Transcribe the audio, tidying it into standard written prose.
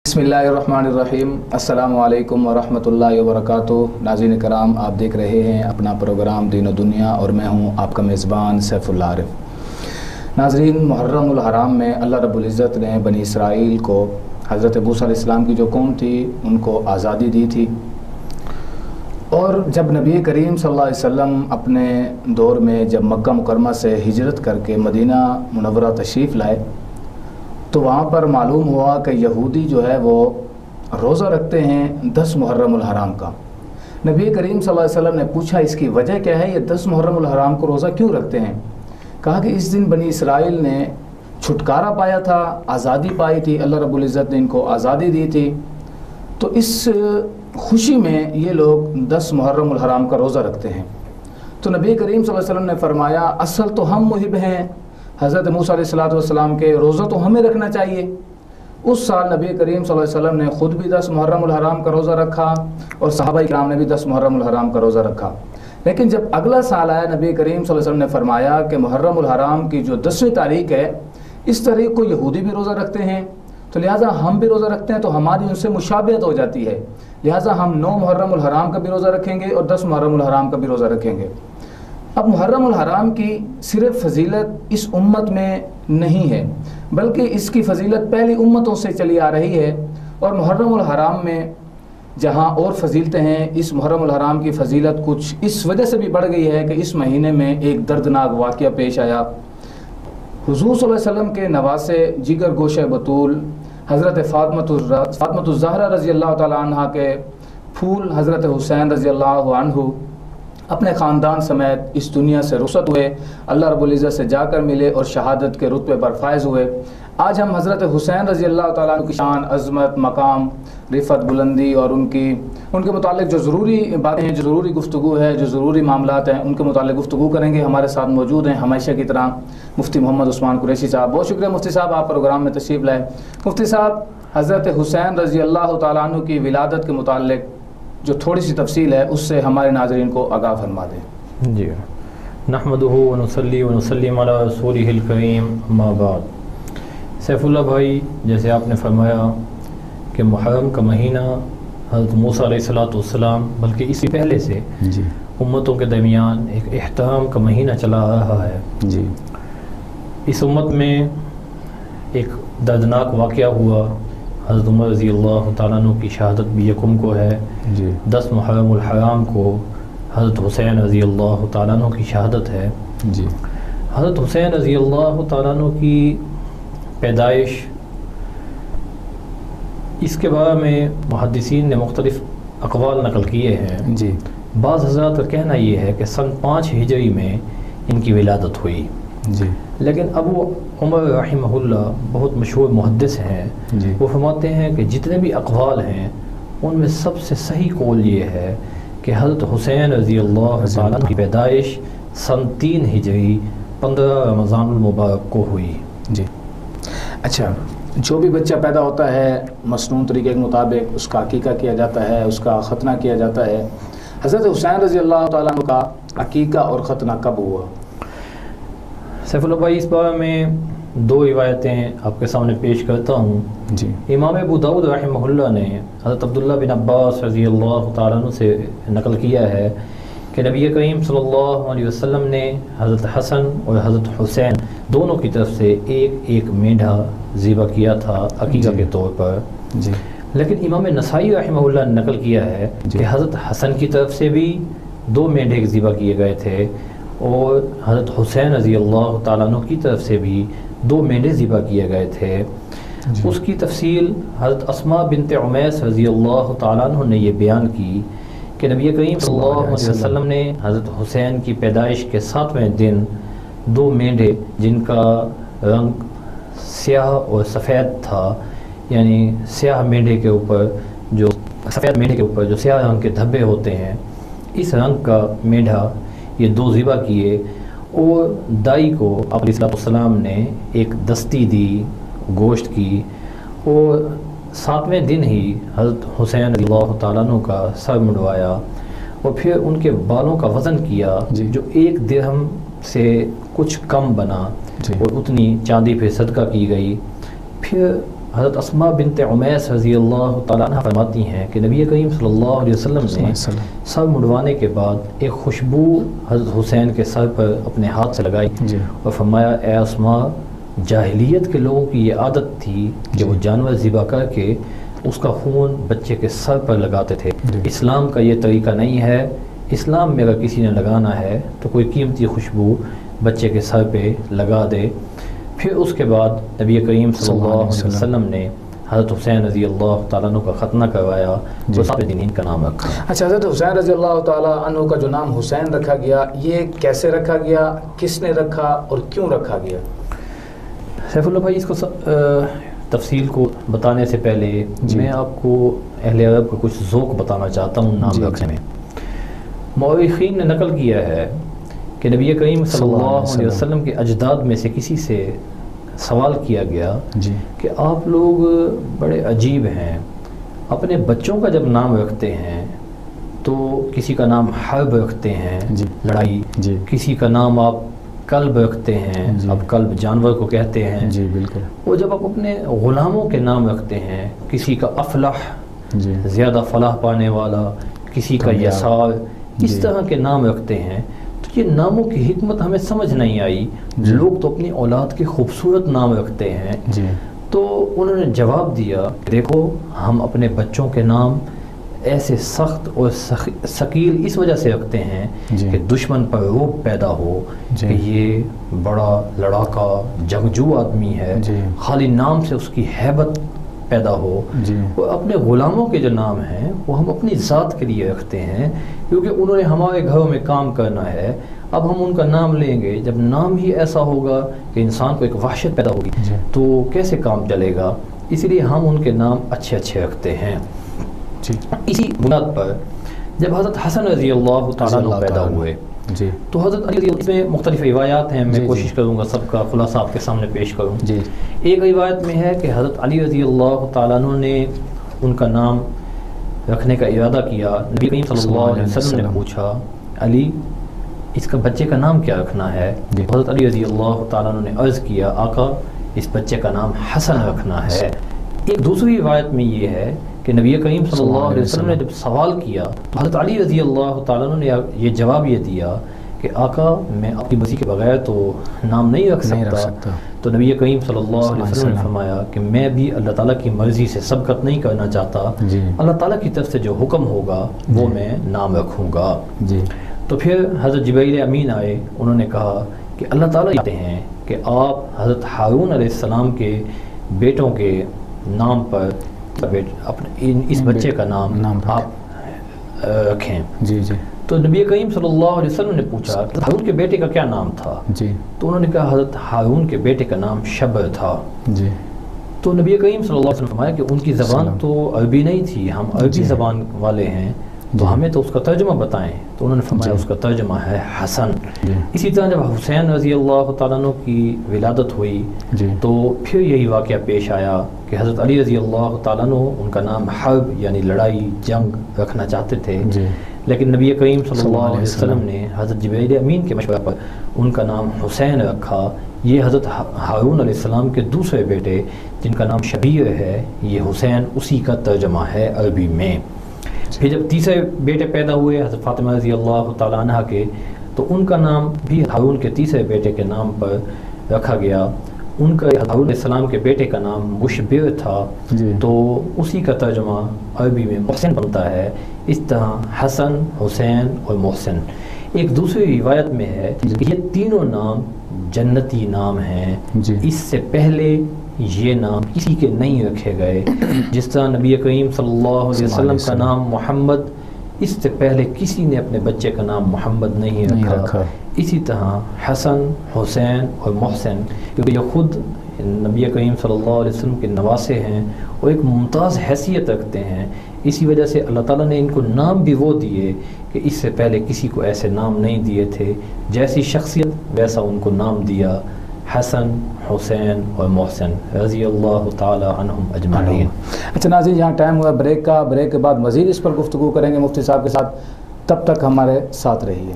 बिस्मिल्लाहिर्रहमानिर्रहीम। अस्सलामु अलैकुम वरहमतुल्लाहि वबरकातुहू। नाज़रीन कराम, आप देख रहे हैं अपना प्रोग्राम दीन व दुनिया और मैं हूं आपका मेज़बान सैफुल्लाह आरिफ। नाज़रीन, मुहर्रमुल हराम में अल्लाह रब्बुल इज़्ज़त ने बनी इसराइल को, हज़रत मूसा अलैहिस्सलाम की जो कौम थी उनको आज़ादी दी थी। और जब नबी करीम सल्लल्लाहु अलैहि वसल्लम अपने दौर में जब मक्का मुकरमा से हिजरत करके मदीना मुनव्वरा तशरीफ़ लाए तो वहाँ पर मालूम हुआ कि यहूदी जो है वो रोज़ा रखते हैं 10 मुहर्रमुल हराम का। नबी करीम सल्लल्लाहु अलैहि वसल्लम ने पूछा इसकी वजह क्या है, ये 10 मुहर्रमुल हराम को रोज़ा क्यों रखते हैं? कहा कि इस दिन बनी इसराइल ने छुटकारा पाया था, आज़ादी पाई थी, अल्लाह रब्बुल इज़्ज़त ने इनको आज़ादी दी थी, तो इस खुशी में ये लोग 10 मुहर्रमुल हराम का रोज़ा रखते हैं। तो नबी करीम सल्लल्लाहु अलैहि वसल्लम ने फरमाया, असल तो हम मुहिब हैं हज़रत मूसा अलैहिस्सलाम के, रोज़ा तो हमें रखना चाहिए। उस साल नबी करीम सल्लल्लाहु अलैहि वसल्लम ने ख़ुद भी 10 मुहर्रमुल हराम का रोज़ा रखा और सहाबाए किराम ने भी 10 मुहर्रमुल हराम का रोज़ा रखा। लेकिन जब अगला साल आया, नबी करीम सल्लल्लाहु अलैहि वसल्लम ने फरमाया कि मुहर्रमुल हराम की जो 10वीं तारीख़ है, इस तारीख़ को यहूदी भी रोज़ा रखते हैं, तो लिहाजा हम भी रोज़ा रखते हैं, तो हमारी उनसे मुशाबहत हो जाती है, लिहाजा हम 9 मुहर्रमुल हराम का भी रोज़ा रखेंगे और 10 मुहर्रमुल हराम का भी रोज़ा रखेंगे। अब मुहर्रमुल हराम की सिर्फ फजीलत इस उम्मत में नहीं है, बल्कि इसकी फजीलत पहली उम्मतों से चली आ रही है। और मुहर्रमुल हराम में जहाँ और फजीलतें हैं, इस मुहर्रमुल हराम की फजीलत कुछ इस वजह से भी बढ़ गई है कि इस महीने में एक दर्दनाक वाक़या पेश आया। हुज़ूर सल्लल्लाहु अलैहि वसल्लम के नवासे जिगर गोशे बतूल हज़रत फ़ातिमा ज़हरा रज़ी अल्लाह ताला अन्हा के फूल हज़रत हुसैन रज़ी अल्लाह अन्हु अपने ख़ानदान समेत इस दुनिया से रुखसत हुए, अल्लाह रब्बुल इज़्ज़त से जाकर मिले और शहादत के रुतबे पर फायज़ हुए। आज हम हज़रत हुसैन रज़ी अल्लाह ताला अन्हु की शान, अज़मत, मकाम, रिफ़त, बुलंदी और उनके मुतालिक जो ज़रूरी बातें हैं, जो ज़रूरी गुफ्तगू है, जो ज़रूरी मामलात हैं, उनके मुतालिक गुफ्तगू करेंगे। हमारे साथ मौजूद हैं हमेशा की तरह मुफ्ती मोहम्मद उस्मान कुरैशी साहब। बहुत शुक्रिया मुफ्ती साहब, आप प्रोग्राम में तशरीफ़ लाए। मुफ्ती साहब, हज़रत हुसैन रज़ी अल्लाह ताला अन्हु की विलादत के मुतालिक जो थोड़ी सी तफसील है उससे हमारे नाज़रीन को आगाह फरमा दें। जी, नहमदुहु व नुसल्ली व नुसल्लिम अला रसूलिहिल करीम, अम्मा बाद। सैफुल्लाह भाई, जैसे आपने फरमाया कि मुहर्रम का महीना हज़रत मूसा अलैहिस्सलाम, बल्कि इससे पहले से जी उम्मतों के दरमियान एक एहतराम का महीना चला आ रहा है। जी, इस उम्मत में एक दर्दनाक वाक़या हुआ, हज़रत उमर रज़ी अल्लाह तआला अन्हु की शहादत भी यकुम को है जी 10 मुहर्रमुल हराम को हज़रत हुसैन रज़ी अल्लाह तआला अन्हु की शहादत है। जी, हज़रत हुसैन रज़ी अल्लाह तआला अन्हु की पैदाइश, इसके बारे में मुहद्दिसीन ने मुख्तलिफ़ अक़वाल नक़ल किए हैं। जी, बाज़ हज़रात का कहना ये है कि सन 5 हिजरी में इनकी विलादत हुई, जी, लेकिन अबू उमर रहिमहुल्लाह बहुत मशहूर मुहद्दिस हैं। जी, वो फरमाते हैं कि जितने भी अक़वाल हैं उनमें सबसे सही कौल ये है कि हज़रत हुसैन रज़ी अल्लाह तआला अन्हु की पैदाइश सन 3 हिजरी 15 रमज़ानुल मुबारक को हुई। जी। अच्छा, जो भी बच्चा पैदा होता है मसनून तरीके के मुताबिक उसका अकीका किया जाता है, उसका ख़तना किया जाता है। हज़रत हुसैन रज़ी अल्लाह तआला अन्हु का अकीका और ख़तना कब हुआ? सैफुल्लाह भाई, इस बारे में 2 रिवायतें आपके सामने पेश करता हूँ। जी, इमाम अबू दाऊद रहमहुल्लाह ने हज़रत अब्दुल्ला बिन अब्बास रज़ी अल्लाह तआला अन्हु से नकल किया है कि नबी करीम सल्लल्लाहु अलैहि वसल्लम ने हज़रत हसन और हज़रत हुसैन दोनों की तरफ से एक मेंढा ज़िबा किया था अकीका के तौर पर। जी, लेकिन इमाम नसाई रहमहुल्लाह ने नकल किया है कि हज़रत हसन की तरफ से भी 2 मेंढे ज़िबा किए गए थे और हज़रत हुसैन रज़ी अल्लाह तआला अन्हु की तरफ से भी 2 मेंढे ज़िबा किए गए थे। उसकी तफसील हज़रत अस्मा बिनत उमैस रज़ी अल्लाह तआला अन्हु ने ये बयान की कि नबी करीम सल्लल्लाहु अलैहि वसल्लम ने हज़रत हुसैन की पैदाइश के 7वें दिन 2 मेंढे जिनका रंग स्याह और सफ़ेद था, यानी स्याह मेंढे के ऊपर जो सफ़ेद मेंढे के ऊपर जो स्याह रंग के धब्बे होते हैं, इस रंग का मेंढा ये 2 ज़िबा किए और दाई को आप अलैहिस्सलाम ने एक दस्ती दी गोश्त की और 7वें दिन ही हज़रत हुसैन रज़ियल्लाहु तआला अन्हु का सर मुंडवाया और फिर उनके बालों का वज़न किया जो 1 दिरहम से कुछ कम बना और उतनी चांदी पे सदका की गई। फिर حضرت اسماء بنت عمیس رضی اللہ تعالیٰ عنہ فرماتی ہیں کہ نبی کریم صلی اللہ علیہ وسلم نے سر مڑوانے کے بعد ایک خوشبو حضرت حسین کے سر پر اپنے ہاتھ سے لگائی اور فرمایا اے اسماء، جاہلیت کے لوگوں کی یہ عادت تھی کہ وہ جانور ذبح کر کے اس کا خون بچے کے سر پر لگاتے تھے، اسلام کا یہ طریقہ نہیں ہے، اسلام میں اگر کسی نے لگانا ہے تو کوئی قیمتی خوشبو بچے کے سر پہ لگا دے۔ پھر اس کے بعد نبی کریم صلی اللہ علیہ وسلم نے حضرت حسین رضی اللہ تعالیٰ عنہ کا ختنہ کروایا تو صاحب دینین کا نام رکھا۔ اچھا، حضرت حسین رضی اللہ تعالیٰ عنہ کا جو نام حسین رکھا گیا، یہ کیسے رکھا گیا، کس نے رکھا اور کیوں رکھا گیا؟ سیف اللہ بھائی، اس کو تفصیل کو بتانے سے پہلے میں آپ کو اہل عرب کا کچھ ذوق بتانا چاہتا ہوں نام رکھنے میں۔ مورخین نے نقل کیا ہے کہ نبی کریم صلی اللہ علیہ وسلم کے اجداد میں سے کسی سے سوال کیا گیا کہ آپ لوگ بڑے عجیب ہیں، اپنے بچوں کا جب نام رکھتے ہیں تو کسی کا نام حرب رکھتے ہیں لڑائی، کسی کا نام آپ کلب رکھتے ہیں، اب کلب جانور کو کہتے ہیں، بالکل، اور جب آپ اپنے غلاموں کے نام رکھتے ہیں، کسی کا افلح زیادہ فلاح پانے والا، کسی کا یسار، اس طرح کے نام رکھتے ہیں، تو یہ ناموں کی حکمت ہمیں سمجھ نہیں آئی، لوگ تو اپنی اولاد کے خوبصورت نام رکھتے ہیں۔ تو انہوں نے جواب دیا کہ دیکھو، ہم اپنے بچوں کے نام ایسے سخت اور ثقیل اس وجہ سے رکھتے ہیں کہ دشمن پر رعب پیدا ہو کہ یہ بڑا لڑاکا جنگجو آدمی ہے، خالی نام سے اس کی ہیبت پیدا ہو۔ اور اپنے غلاموں کے جو نام ہیں وہ ہم اپنی ذات کے لیے رکھتے ہیں، کیونکہ انہوں نے ہمارے گھروں میں کام کرنا ہے۔ اب ہم ان کا نام لیں گے، جب نام ہی ایسا ہوگا کہ انسان کو ایک وحشت پیدا ہوگی تو کیسے کام چلے گا؟ اس لیے ہم ان کے نام اچھے اچھے رکھتے ہیں۔ اسی بنیاد پر جب حضرت حسن رضی اللہ تعالیٰ عنہ پیدا ہوئے تو حضرت علی، اس میں مختلف روایات ہیں، میں کوشش کروں گا سب کا خلاصہ آپ کے سامنے پیش کروں۔ ایک روایت میں ہے کہ حضرت علی رضی اللہ تعالیٰ عنہ نے ان کا نام رکھنے کا ارادہ کیا۔ نبی کریم صلی اللہ علیہ وسلم نے پوچھا علی، اس کا بچے کا نام کیا رکھنا ہے؟ حضرت علی رضی اللہ تعالیٰ عنہ نے عرض کیا آقا، اس بچے کا نام حسن رکھنا ہے۔ ایک دوسری روایت میں یہ ہے کہ نبی کریم صلی اللہ علیہ وسلم نے جب سوال کیا تو حضرت علی رضی اللہ تعالیٰ عنہ نے یہ جواب یہ دیا کہ آقا، میں آپ کی مرضی کے بغیر تو نام نہیں رکھ سکتا۔ تو نبی کریم صلی اللہ علیہ وسلم نے فرمایا کہ میں بھی اللہ تعالیٰ کی مرضی سے سبقت نہیں کرنا چاہتا، اللہ تعالیٰ کی طرف سے جو حکم ہوگا وہ میں نام رکھوں گا۔ تو پھر حضرت جبرائیل امین آئے، انہوں نے کہا کہ اللہ تعالیٰ کہتے ہیں کہ آپ حضرت ہارون علیہ السلام کے بیٹوں کے نام پر اس بچے کا نام آپ رکھیں۔ تو نبی کریم صلی اللہ علیہ وسلم نے پوچھا کہ ہارون کے بیٹے کا کیا نام تھا؟ تو انہوں نے کہا حضرت ہارون کے بیٹے کا نام شبر تھا۔ تو نبی کریم صلی اللہ علیہ وسلم نے فرمایا کہ ان کی زبان تو عربی نہیں تھی، ہم عربی زبان والے ہیں، تو ہمیں تو اس کا ترجمہ بتائیں۔ تو انہوں نے فرمایا اس کا ترجمہ ہے حسن۔ اسی طرح جب حسین رضی اللہ تعالیٰ عنہ کی ولادت ہوئی تو پھر یہی واقعہ پیش آیا کہ حضرت علی رضی اللہ تعالیٰ عنہ ان کا نام حرب یعنی لڑائی جنگ رکھنا چاہتے تھے، لیکن نبی کریم صلی اللہ علیہ وسلم نے حضرت جبرائیل امین کے مشورہ پر ان کا نام حسین رکھا۔ یہ حضرت ہارون علیہ السلام کے دوسرے بیٹے جن کا نام شبیر ہے، یہ حسین اسی کا ترجمہ ہے عربی میں۔ پھر جب تیسرے بیٹے پیدا ہوئے حضرت فاطمہ رضی اللہ تعالیٰ عنہ کے، تو ان کا نام بھی ہارون کے تیسرے بیٹے کے نام پر رکھا گیا۔ ان کا ہارون علیہ السلام کے بیٹے کا نام مشبر تھا، تو اسی کا ترجمہ عربی میں محسن بنتا ہے۔ اس طرح حسن، حسین اور محسن۔ ایک دوسری روایت میں ہے کہ یہ تینوں نام جنتی نام ہیں، اس سے پہلے یہ نام کسی کے نہیں رکھے گئے۔ جس طرح نبی کریم صلی اللہ علیہ وسلم کا نام محمد، اس سے پہلے کسی نے اپنے بچے کا نام محمد نہیں رکھا۔ اسی طرح حسن، حسین اور محسن، کیونکہ یہ خود نبی کریم صلی اللہ علیہ وسلم کے نواسے ہیں اور ایک ممتاز حیثیت رکھتے ہیں، اسی وجہ سے اللہ تعالیٰ نے ان کو نام بھی وہ دیے کہ اس سے پہلے کسی کو ایسے نام نہیں دیے تھے۔ جیسی شخصیت ویسا ان کو نام دیا، حسن، حسین اور محسن رضی اللہ تعالی عنہم اجمعین۔ اچھا ناظرین، یہاں ٹائم ہوا بریک کا، بریک کے بعد مزید اس پر گفتگو کریں گے مفتی صاحب کے ساتھ، تب تک ہمارے ساتھ رہیے۔